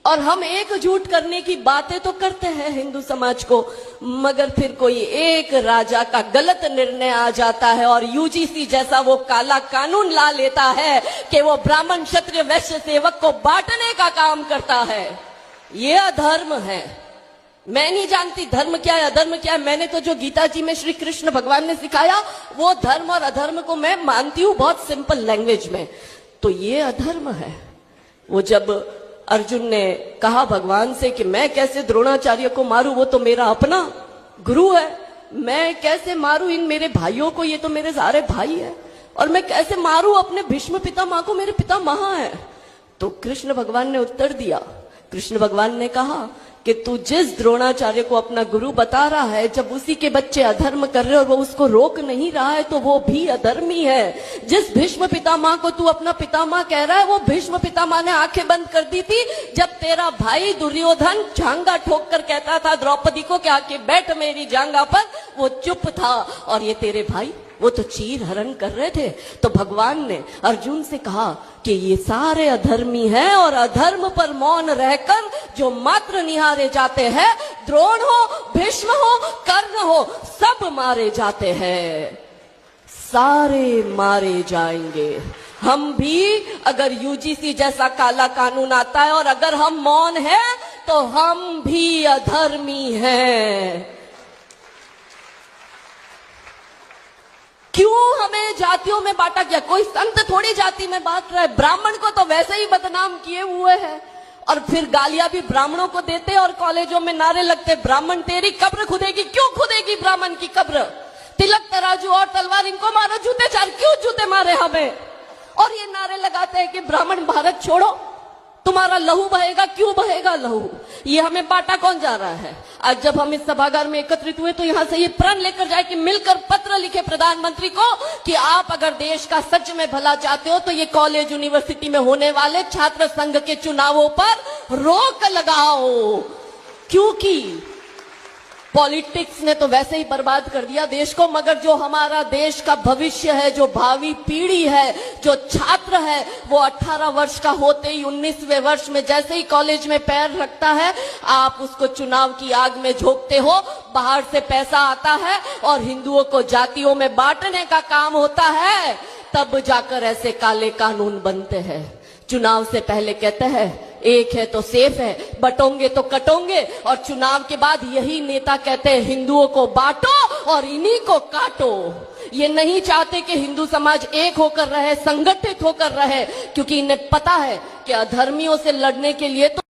और हम एकजुट करने की बातें तो करते हैं हिंदू समाज को, मगर फिर कोई एक राजा का गलत निर्णय आ जाता है और यूजीसी जैसा वो काला कानून ला लेता है कि वो ब्राह्मण क्षत्रिय वैश्य सेवक को बांटने का काम करता है। ये अधर्म है। मैं नहीं जानती धर्म क्या है अधर्म क्या है। मैंने तो जो गीता जी में श्री कृष्ण भगवान ने सिखाया वो धर्म और अधर्म को मैं मानती हूं बहुत सिंपल लैंग्वेज में। तो ये अधर्म है। वो जब अर्जुन ने कहा भगवान से कि मैं कैसे द्रोणाचार्य को मारूं, वो तो मेरा अपना गुरु है, मैं कैसे मारूं इन मेरे भाइयों को, ये तो मेरे सारे भाई है, और मैं कैसे मारूं अपने भीष्म पितामह को, मेरे पिता महा है। तो कृष्ण भगवान ने उत्तर दिया। कृष्ण भगवान ने कहा कि तू जिस द्रोणाचार्य को अपना गुरु बता रहा है, जब उसी के बच्चे अधर्म कर रहे और वो उसको रोक नहीं रहा है तो वो भी अधर्मी है। जिस भीष्म पितामह को तू अपना पितामह कह रहा है, वो भीष्म पितामह ने आंखें बंद कर दी थी जब तेरा भाई दुर्योधन जांगा ठोक कर कहता था द्रौपदी को कि आके बैठ मेरी जांगा पर, वो चुप था। और ये तेरे भाई वो तो चीर हरण कर रहे थे। तो भगवान ने अर्जुन से कहा कि ये सारे अधर्मी हैं और अधर्म पर मौन रहकर जो मात्र निहारे जाते हैं, द्रोण हो, भीष्म हो, कर्ण हो, सब मारे जाते हैं, सारे मारे जाएंगे। हम भी अगर यूजीसी जैसा काला कानून आता है और अगर हम मौन हैं तो हम भी अधर्मी हैं। क्यों हमें जातियों में बांटा गया? कोई संत थोड़ी जाति में बांट रहा है। ब्राह्मण को तो वैसे ही बदनाम किए हुए हैं और फिर गालियां भी ब्राह्मणों को देते और कॉलेजों में नारे लगते, ब्राह्मण तेरी कब्र खुदेगी। क्यों खुदेगी ब्राह्मण की कब्र? तिलक तराजू और तलवार इनको मारो, जूते चार क्यों जूते मारे हमें? और ये नारे लगाते हैं कि ब्राह्मण भारत छोड़ो, तुम्हारा लहू बहेगा। क्यों बहेगा लहू? ये हमें बांटा कौन जा रहा है? आज जब हम इस सभागार में एकत्रित हुए तो यहां से ये प्रण लेकर जाए कि मिलकर पत्र लिखे प्रधानमंत्री को कि आप अगर देश का सच में भला चाहते हो तो ये कॉलेज यूनिवर्सिटी में होने वाले छात्र संघ के चुनावों पर रोक लगाओ, क्योंकि पॉलिटिक्स ने तो वैसे ही बर्बाद कर दिया देश को, मगर जो हमारा देश का भविष्य है, जो भावी पीढ़ी है, जो छात्र है, वो 18 वर्ष का होते ही 19वें वर्ष में जैसे ही कॉलेज में पैर रखता है, आप उसको चुनाव की आग में झोंकते हो। बाहर से पैसा आता है और हिंदुओं को जातियों में बांटने का काम होता है, तब जाकर ऐसे काले कानून बनते हैं। चुनाव से पहले कहते हैं एक है तो सेफ है, बटोंगे तो कटोंगे, और चुनाव के बाद यही नेता कहते हैं हिंदुओं को बांटो और इन्हीं को काटो। ये नहीं चाहते कि हिंदू समाज एक होकर रहे, संगठित होकर रहे, क्योंकि इन्हें पता है कि अधर्मियों से लड़ने के लिए तो